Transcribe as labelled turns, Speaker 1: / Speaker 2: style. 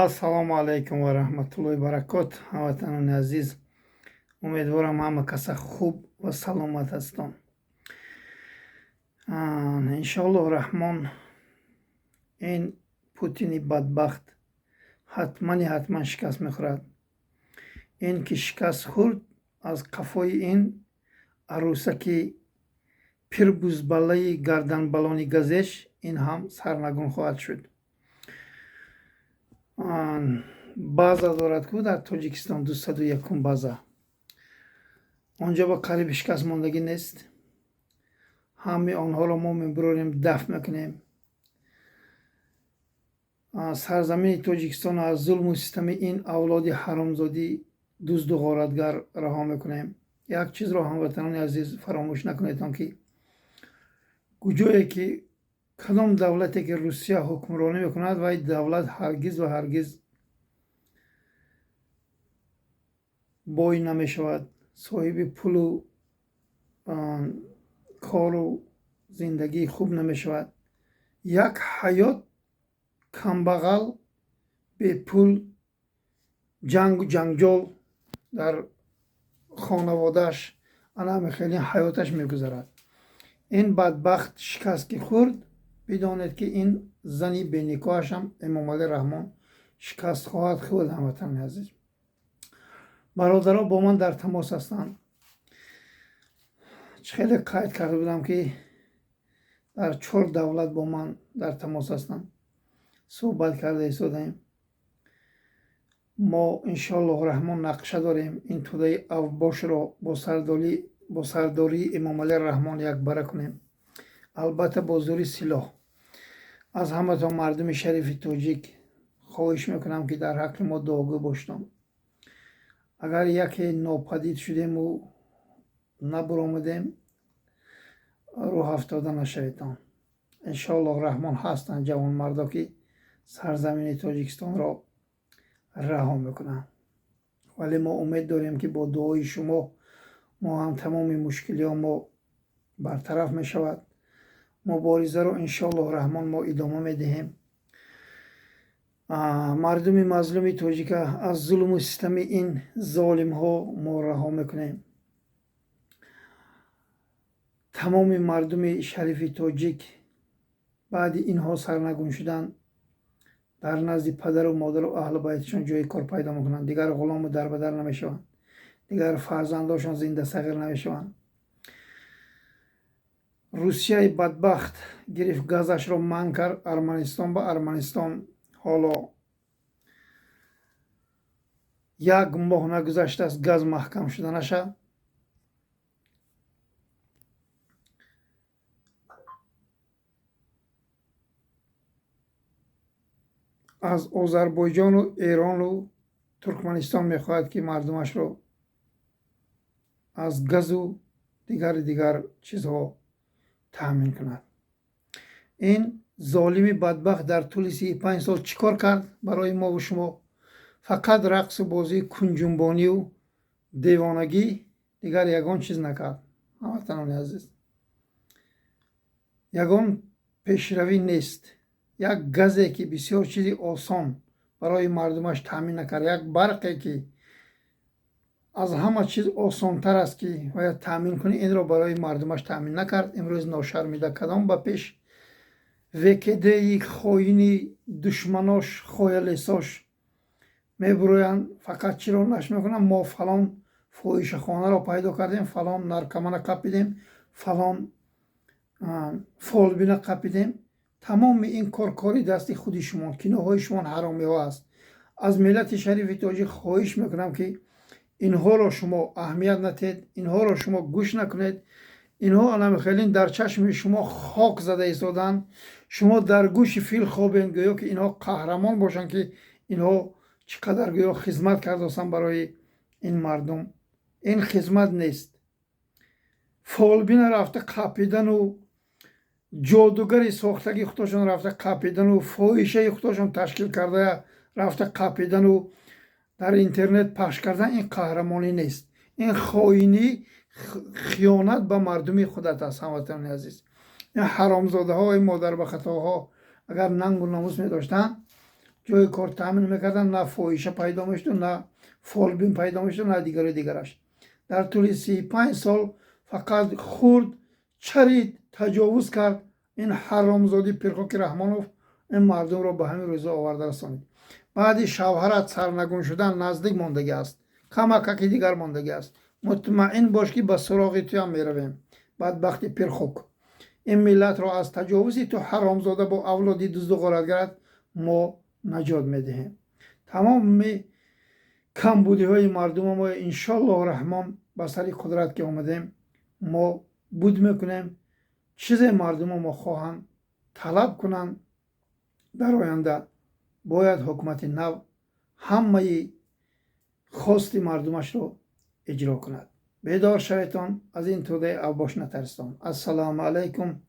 Speaker 1: ассалому алайкум ва раҳматуллоҳи баракот. ҳамватанони азиз, умедворам ҳама каса хуб ва саломат ҳастон. иншоаллоҳ раҳмон ин Путини бадбахт ҳатман шикаст мехӯрад. ин ки шикаст хӯрд, аз қафои ин арӯсаки пирбузбалаи гарданбалони газеш ин ҳам сарнагун хоҳад шуд. база дорад ку дар Тоҷикистон 201 база. онҷо ба қариби шикаст мондагӣ нест. ҳамаи онҳоро мо мебурорем, дафт мекунем. сарзамини Тоҷикистон аз зулму ситами ин авлоди ҳаромзоди дузду ғоратгар раҳо мекунем. як чизро ҳамватанони азиз фаромӯш накунед, он ки куҷое ки кадом давлате ки Русия ҳукмронӣ мекунад, вай давлат ҳаргиз ва ҳаргиз бой намешавад, соҳиби пулу кору зиндагии хуб намешавад. як ҳаёт камбағал, бепул, ҷангу ҷанҷол дар хонаводааш ана хеле ҳаёташ мегузарад. ин бадбахт шикаст ки хӯрд, бидонед ки ин зани беникоҳашам Эмомалӣ Раҳмон шикаст хоҳад хӯрд. ҳамватанони азиз, бародаро бо ман дар тамос ҳастанд. хеле қайд карда будам ки дар 4 давлат бо ман дар тамос ҳастанд. суҳбат карда истодаем. мо иншоаллоҳ раҳмон нақша дорем ин тӯдаи авбошро бо сардории Эмомалӣ Раҳмон якбара кунем, албатта бо зӯри силоҳ. аз ҳаматон мардуми шарифи тоҷик хоҳиш мекунам ки дар ҳаққи мо дуогӯ бошед. агар яке нопадид шудему набуромадем, рӯҳ афтода нашаведон. иншоаллоҳ раҳмон ҳастанд ҷавонмардо ки сарзамини Тоҷикистонро раҳо мекунанд. вале мо умед дорем ки бо дуои шумо мо ҳам тамоми мушкилиҳомо бартараф мешавад. муборизаро иншоаллоҳ раҳмон мо идома медиҳем. мардуми мазлуми тоҷика аз зулму ситами ин золимҳо мо раҳо мекунем. тамоми мардуми шарифи тоҷик баъди инҳо сарнагун шудан дар назди падару модару аҳли байтшон ҷои кор пайдо мекунанд. дигар ғулому дарбадар намешаванд. дигар фарзандошон зинда сағир намешаванд. русияи бадбахт гирифт газашро манъ кард. арманистон ба арманистон ҳоло 1 моҳ нагузаштааст газ маҳкам шуданаша. аз озарбойҷону эрону туркманистон мехоҳад ки мардумашро аз газу дигар чизҳо таъмин кунад. ин золими бадбахт дар тӯли 35 сол чӣ кор кард барои мову шумо? фақат рақсу бозии кунҷумбонию девонагӣ, дигар ягон чиз накард. ҳамватанони азиз, ягон пешравӣ нест. як газе ки бисёр чизи осон барои мардумаш таъмин накард, як барқе ки аз ҳама чиз осонтар аст ки бояд таъмин кунӣ, инро барои мардумаш таъмин накард. имрӯз ношармида кадом ба пеш вкди хоини душманош хоялесош мебуроянд. фақат чиро наш мекунанд, мо фалон фоҳишахонаро пайдо кардем, фалон наркомана қапидем, фалон фолбина қапидем. тамоми ин коркори дасти худи шумо, киноҳои шумо ҳаромиҳо аст. аз миллати шарифи тоҷик хоҳиш мекунам ки инҳоро шумо аҳамият натед, инҳоро шумо гӯш накунед. инҳо анамихелин дар чашми шумо хок зада истоданд. шумо дар гӯши фил хобем, гӯё ки инҳо қаҳрамон бошанд, ки инҳо чӣ қадар гӯё хизмат кардастанд барои ин мардум. ин хизмат нест. фолбина рафта қапидану ҷодугари сохтаги худошон рафта қапидану фоҳишаи худошон ташкил карда рафта қапидану дар интернет пахш кардан, ин қаҳрамонӣ нест. ин хоинӣ, хиёнат ба мардуми худат аст. ҳамватанони азиз, ин ҳаромзодаҳо, ин модарбахатоҳо агар нангу номус медоштанд, جای کار تامین میکردن، نه فاحشه پیدا میشد، نه فالبین پیدا میشد، نه دیگرش. در طول 35 سال فقط خورد، چرید، تجاوز کرد. این حرامزاده پیرخوک رحمانوف این مردم را به همین روزا آورده رسانید. بعد شوهرت سرنگون شدن نزدیک ماندگی است، کمککی دیگر ماندگی است. مطمئن باش که به سراغ تو هم میرویم. بدبخت پیرخوک، این ملت را از تجاوزی تو حرامزاده با اولادی دزد و غارتگرت ما نجات میدهیم. تمام کمبودی های مردم ما انشالله رحمان به سر قدرت که آمدیم ما بود میکنیم. چیز مردم ما خواهند طلب کنند، در آینده باید حکومت نو همه خواست مردمش رو اجرا کند. بیدار شویتان، از این توده اوباش نترسان. السلام علیکم